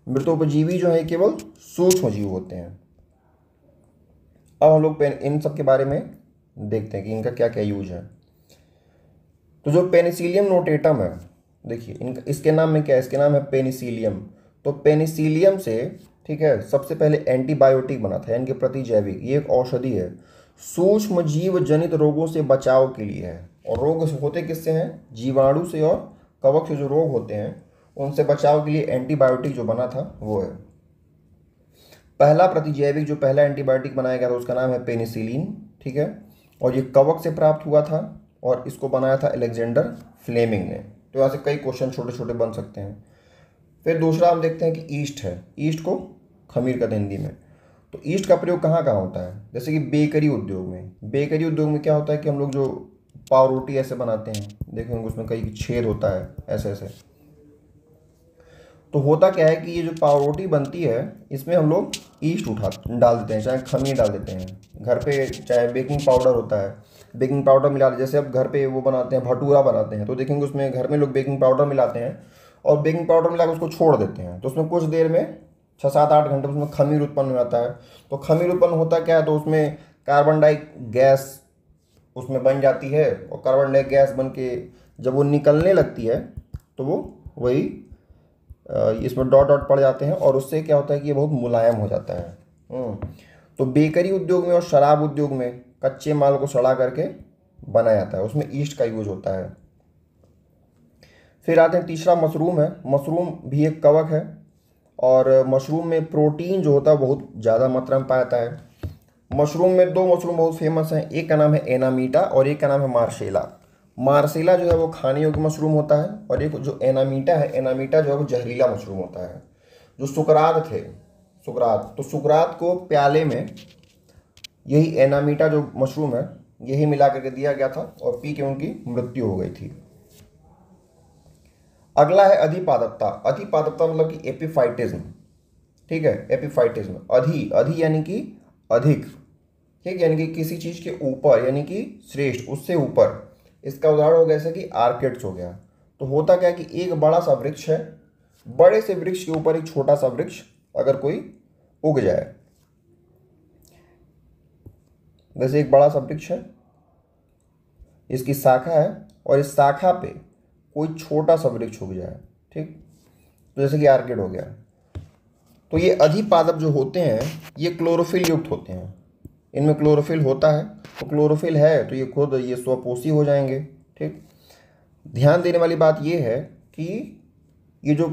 मृतोपजीवी जो है केवल सूक्ष्म जीव होते हैं। अब हम लोग इन सब के बारे में देखते हैं कि इनका क्या क्या यूज है। तो जो पेनिसिलियम नोटेटम है, देखिए इनका, इसके नाम में क्या है, इसके नाम है पेनिसिलियम। तो पेनिसिलियम से, ठीक है, सबसे पहले एंटीबायोटिक बना था, यानी कि प्रतिजैविक। ये एक औषधि है, सूक्ष्म जीव जनित रोगों से बचाव के लिए है। और रोग होते किससे हैं? जीवाणु से और कवक से जो रोग होते हैं उनसे बचाव के लिए एंटीबायोटिक जो बना था वो है। पहला प्रतिजैविक, जो पहला एंटीबायोटिक बनाया गया था उसका नाम है पेनिसिलिन, ठीक है, और ये कवक से प्राप्त हुआ था और इसको बनाया था अलेक्जेंडर फ्लेमिंग ने। तो यहाँ से कई क्वेश्चन छोटे छोटे बन सकते हैं। फिर दूसरा हम देखते हैं कि ईस्ट है। ईस्ट को खमीर कहते हैं हिंदी में। तो ईस्ट का प्रयोग कहाँ कहाँ होता है? जैसे कि बेकरी उद्योग में। बेकरी उद्योग में क्या होता है कि हम लोग जो पाव रोटी ऐसे बनाते हैं, देखेंगे उसमें कई छेद होता है ऐसे ऐसे। तो होता क्या है कि ये जो पाव रोटी बनती है इसमें हम लोग ईस्ट डाल देते हैं, चाहे खमीर डाल देते हैं घर पे, चाहे बेकिंग पाउडर होता है, बेकिंग पाउडर मिला। जैसे अब घर पे वो बनाते हैं, भटूरा बनाते हैं, तो देखेंगे उसमें घर में लोग बेकिंग पाउडर मिलाते हैं और बेकिंग पाउडर मिला के उसको छोड़ देते हैं। तो उसमें कुछ देर में 6, 7, 8 घंटे उसमें खमीर उत्पन्न हो जाता है। तो खमीर उत्पन्न होता क्या है, तो उसमें कार्बन डाई गैस उसमें बन जाती है और कार्बन डाई गैस बन के जब वो निकलने लगती है तो वो वही इसमें डॉट डॉट पड़ जाते हैं और उससे क्या होता है कि ये बहुत मुलायम हो जाता है। तो बेकरी उद्योग में और शराब उद्योग में कच्चे माल को सड़ा करके बनाया जाता है, उसमें ईस्ट का यूज होता है। फिर आते हैं तीसरा मशरूम है। मशरूम भी एक कवक है और मशरूम में प्रोटीन जो होता है बहुत ज़्यादा मात्रा में पाया जाता है। मशरूम में 2 मशरूम बहुत फेमस हैं, एक का नाम है एनामीटा और एक का नाम है मार्सेला। मार्सेला जो है वो खाने योग्य मशरूम होता है और एक जो एनामीटा है, एनामीटा जो है वो जहरीला मशरूम होता है। जो सुकरात थे, सुकरात, तो सुकरात को प्याले में यही एनामीटा जो मशरूम है यही मिला करके दिया गया था और पी के उनकी मृत्यु हो गई थी। अगला है अधिपादपता। अधिपादपता मतलब कि एपिफाइटिज्म, ठीक है, एपिफाइटिज्म। अधि यानी कि अधिक, ठीक, यानी कि किसी चीज़ के ऊपर, यानी कि श्रेष्ठ, उससे ऊपर। इसका उदाहरण हो गया जैसे कि आर्किड्स हो गया। तो होता क्या है कि एक बड़ा सा वृक्ष है, बड़े से वृक्ष के ऊपर एक छोटा सा वृक्ष अगर कोई उग जाए, जैसे एक बड़ा सा वृक्ष है, इसकी शाखा है और इस शाखा पे कोई छोटा सा वृक्ष उग जाए, ठीक, तो जैसे कि आर्किड हो गया। तो ये अधिपादप जो होते हैं ये क्लोरोफिल युक्त होते हैं, इनमें क्लोरोफिल होता है। तो क्लोरोफिल है तो ये खुद ये स्वपोषी हो जाएंगे, ठीक। ध्यान देने वाली बात ये है कि ये जो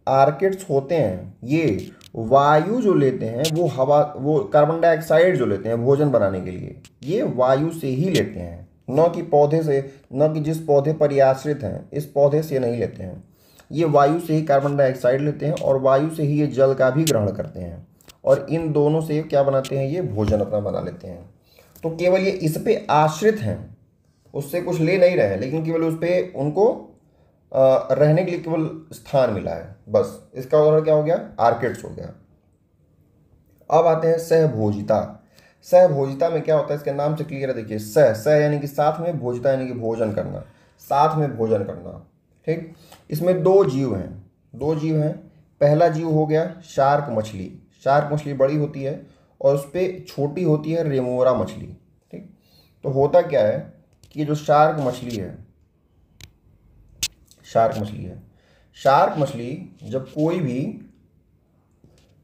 आर्किड्स होते हैं ये वायु जो लेते हैं वो हवा, वो कार्बन डाइऑक्साइड जो लेते हैं भोजन बनाने के लिए, ये वायु से ही लेते हैं, न कि पौधे से, न कि जिस पौधे पर ये आश्रित हैं इस पौधे से नहीं लेते हैं। ये वायु से ही कार्बन डाइऑक्साइड लेते हैं और वायु से ही ये जल का भी ग्रहण करते हैं और इन दोनों से क्या बनाते हैं, ये भोजन अपना बना लेते हैं। तो केवल ये इस पे आश्रित हैं, उससे कुछ ले नहीं रहे हैं, लेकिन केवल उस पर उनको रहने के लिए केवल स्थान मिला है, बस। इसका उदाहरण क्या हो गया, आर्किड्स हो गया। अब आते हैं सहभोजिता। सहभोजिता में क्या होता है, इसके नाम से क्लियर है, देखिए सह यानी कि साथ में, भोजिता यानी कि भोजन करना, साथ में भोजन करना, ठीक। इसमें 2 जीव हैं। पहला जीव हो गया शार्क मछली। शार्क मछली बड़ी होती है और उस पर छोटी होती है रेमोरा मछली, ठीक। तो होता क्या है कि जो शार्क मछली है, शार्क मछली जब कोई भी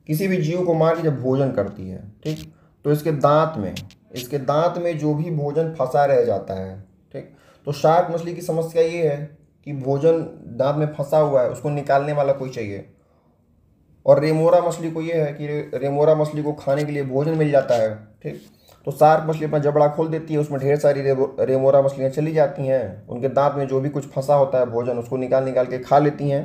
किसी भी जीव को मार के जब भोजन करती है, ठीक, तो इसके दांत में जो भी भोजन फंसा रह जाता है, ठीक। तो शार्क मछली की समस्या ये है कि भोजन दांत में फंसा हुआ है, उसको निकालने वाला कोई चाहिए। और रेमोरा मछली को ये है कि रेमोरा मछली को खाने के लिए भोजन मिल जाता है, ठीक। तो शार्क मछली अपना जबड़ा खोल देती है, उसमें ढेर सारी रेमोरा मछलियाँ चली जाती हैं, उनके दांत में जो भी कुछ फंसा होता है भोजन उसको निकाल निकाल के खा लेती हैं।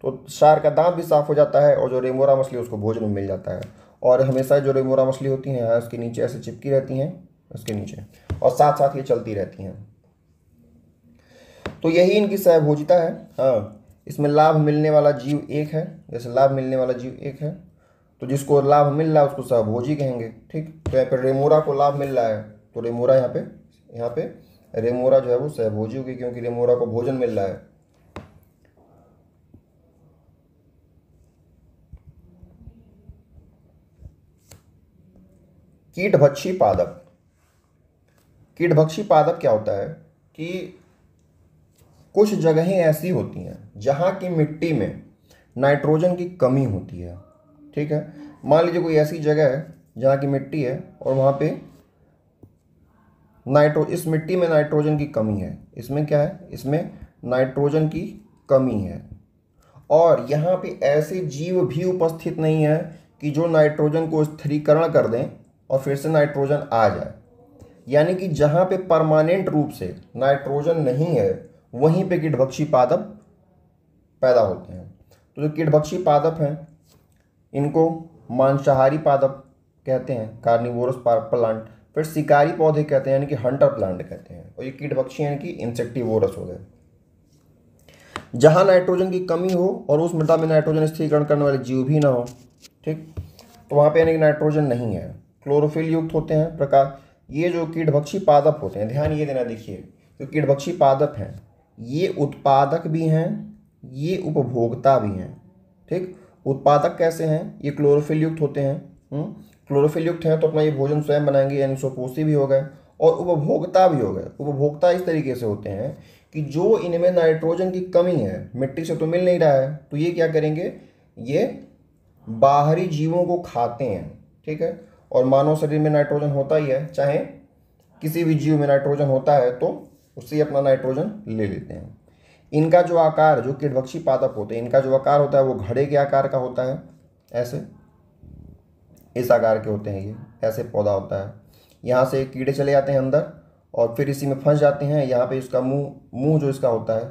तो शार्क का दांत भी साफ हो जाता है और जो रेमोरा मछली उसको भोजन में मिल जाता है। और हमेशा जो रेमोरा मछली होती हैं उसके नीचे ऐसे चिपकी रहती हैं, उसके नीचे, और साथ साथ ये चलती रहती हैं। तो यही इनकी सहभोजिता है। हाँ, इसमें लाभ मिलने वाला जीव एक है, जैसे लाभ मिलने वाला जीव एक है, तो जिसको लाभ मिल रहा है उसको सहभोजी कहेंगे, ठीक। तो यहाँ पे रेमोरा को लाभ मिल रहा है, तो रेमोरा यहाँ पे रेमोरा जो है वो सहभोजी होगी, क्योंकि रेमोरा को भोजन मिल रहा है। कीटभक्षी पादप। कीटभक्षी पादप क्या होता है कि कुछ जगहें ऐसी होती हैं जहाँ की मिट्टी में नाइट्रोजन की कमी होती है, ठीक है। मान लीजिए कोई ऐसी जगह है जहाँ की मिट्टी है और वहाँ पे इस मिट्टी में नाइट्रोजन की कमी है। इसमें क्या है, इसमें नाइट्रोजन की कमी है, और यहाँ पे ऐसे जीव भी उपस्थित नहीं है कि जो नाइट्रोजन को स्थिरीकरण कर दें और फिर से नाइट्रोजन आ जाए। यानी कि जहाँ पे परमानेंट रूप से नाइट्रोजन नहीं है वहीं पे कीटभक्षी पादप पैदा होते हैं। तो जो कीटभक्षी पादप हैं इनको मांसाहारी पादप कहते हैं, कार्निवोरस प्लांट। फिर शिकारी पौधे कहते हैं, यानी कि हंटर प्लांट कहते हैं। और ये कीटभक्षी यानी कि इंसेक्टिवोरस हो गए। जहाँ नाइट्रोजन की कमी हो और उस मृदा में नाइट्रोजन स्थिरीकरण करने वाले जीव भी ना हो, ठीक, तो वहाँ पे यानी कि नाइट्रोजन नहीं है, क्लोरोफिल युक्त होते हैं प्रकार। ये जो कीटभक्षी पादप होते हैं, ध्यान ये देना, देखिए जो कीटभक्षी पादप हैं ये उत्पादक भी हैं, ये उपभोक्ता भी हैं, ठीक। उत्पादक कैसे हैं, ये क्लोरोफिल युक्त होते हैं, क्लोरोफिल युक्त हैं तो अपना ये भोजन स्वयं बनाएंगे, यानी स्वपोषी भी हो गए, और उपभोक्ता भी हो गए। उपभोक्ता इस तरीके से होते हैं कि जो इनमें नाइट्रोजन की कमी है, मिट्टी से तो मिल नहीं रहा है, तो ये क्या करेंगे, ये बाहरी जीवों को खाते हैं, ठीक है। और मानव शरीर में नाइट्रोजन होता ही है, चाहे किसी भी जीव में नाइट्रोजन होता है, तो उससे अपना नाइट्रोजन ले लेते हैं। इनका जो आकार, जो कीटभक्षी पादप होते हैं, इनका जो आकार होता है वो घड़े के आकार का होता है, ऐसे इस आकार के होते हैं ये, ऐसे पौधा होता है। यहाँ से कीड़े चले जाते हैं अंदर और फिर इसी में फंस जाते हैं। यहाँ पे इसका मुंह जो इसका होता है,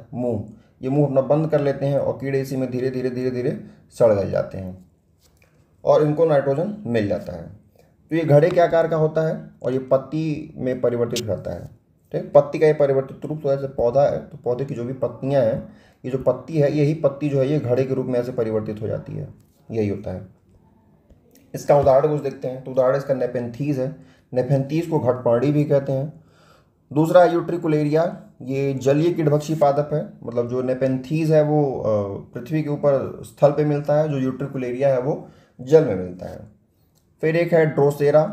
ये मुंह अपना बंद कर लेते हैं और कीड़े इसी में धीरे धीरे धीरे धीरे सड़ गल जाते हैं और इनको नाइट्रोजन मिल जाता है। तो ये घड़े के आकार का होता है और ये पत्ती में परिवर्तित करता है, ठीक। पत्ती का ये परिवर्तित रूप, तो ऐसे पौधा है तो पौधे की जो भी पत्तियां हैं, ये जो पत्ती है, यही पत्ती जो है ये घड़े के रूप में ऐसे परिवर्तित हो जाती है, यही होता है। इसका उदाहरण कुछ देखते हैं, तो उदाहरण इसका नेपेंथीज है। नेपेंथीज को घटपर्णी भी कहते हैं। दूसरा है यूट्रिकुलेरिया, ये जलीय कीटभक्षी पादप है। मतलब जो नेपेंथीज है वो पृथ्वी के ऊपर स्थल पे मिलता है, जो यूट्रिकुलेरिया है वो जल में मिलता है। फिर एक है ड्रोसेरा,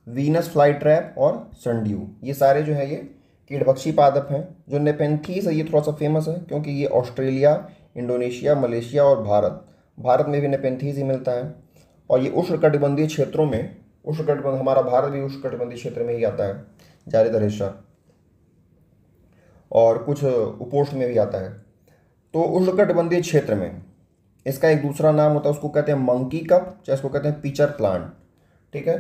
वीनस फ्लाई ट्रैप और संड्यू, ये सारे जो है ये कीटभक्षी पादप हैं। जो नेपेंथीज है ये थोड़ा सा फेमस है क्योंकि ये ऑस्ट्रेलिया, इंडोनेशिया, मलेशिया और भारत में भी नेपेंथीज ही मिलता है। और ये उष्णकटिबंधीय क्षेत्रों में, उष्णकटिबंध, हमारा भारत भी उष्णकटिबंधीय क्षेत्र में ही आता है ज़्यादातर हिस्सा, और कुछ उपोष्ण में भी आता है। तो उष्णकटिबंधीय क्षेत्र में इसका एक दूसरा नाम होता है, उसको कहते हैं मंकी कप, चाहे इसको कहते हैं पिचर प्लांट, ठीक है।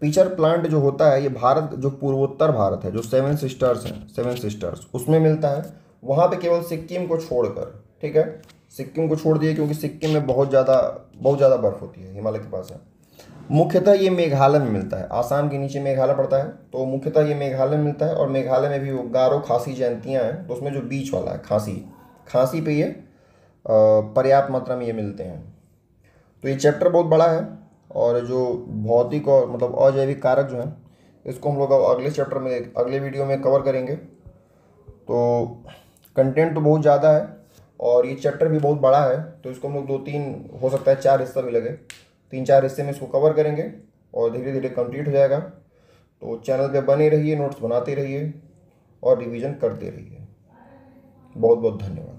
पिचर प्लांट जो होता है ये भारत, जो पूर्वोत्तर भारत है, जो 7 सिस्टर्स हैं, 7 सिस्टर्स, उसमें मिलता है। वहाँ पे केवल सिक्किम को छोड़कर, ठीक है, सिक्किम को छोड़ दिए क्योंकि सिक्किम में बहुत ज़्यादा बर्फ़ होती है, हिमालय के पास है। मुख्यतः ये मेघालय में मिलता है, आसाम के नीचे मेघालय पड़ता है, तो मुख्यतः ये मेघालय में मिलता है। और मेघालय में भी वो गारो खासी जयंतियाँ हैं, तो उसमें जो बीच वाला है खांसी पे ये पर्याप्त मात्रा में ये मिलते हैं। तो ये चैप्टर बहुत बड़ा है और जो भौतिक और मतलब अजैविक कारक जो हैं इसको हम लोग अगले चैप्टर में, अगले वीडियो में कवर करेंगे। तो कंटेंट तो बहुत ज़्यादा है और ये चैप्टर भी बहुत बड़ा है, तो इसको हम लोग 2-3, हो सकता है 4 हिस्सा भी लगे, 3-4 हिस्से में इसको कवर करेंगे और धीरे धीरे कंप्लीट हो जाएगा। तो चैनल पे बने रहिए, नोट्स बनाते रहिए और रिवीजन करते रहिए। बहुत बहुत धन्यवाद।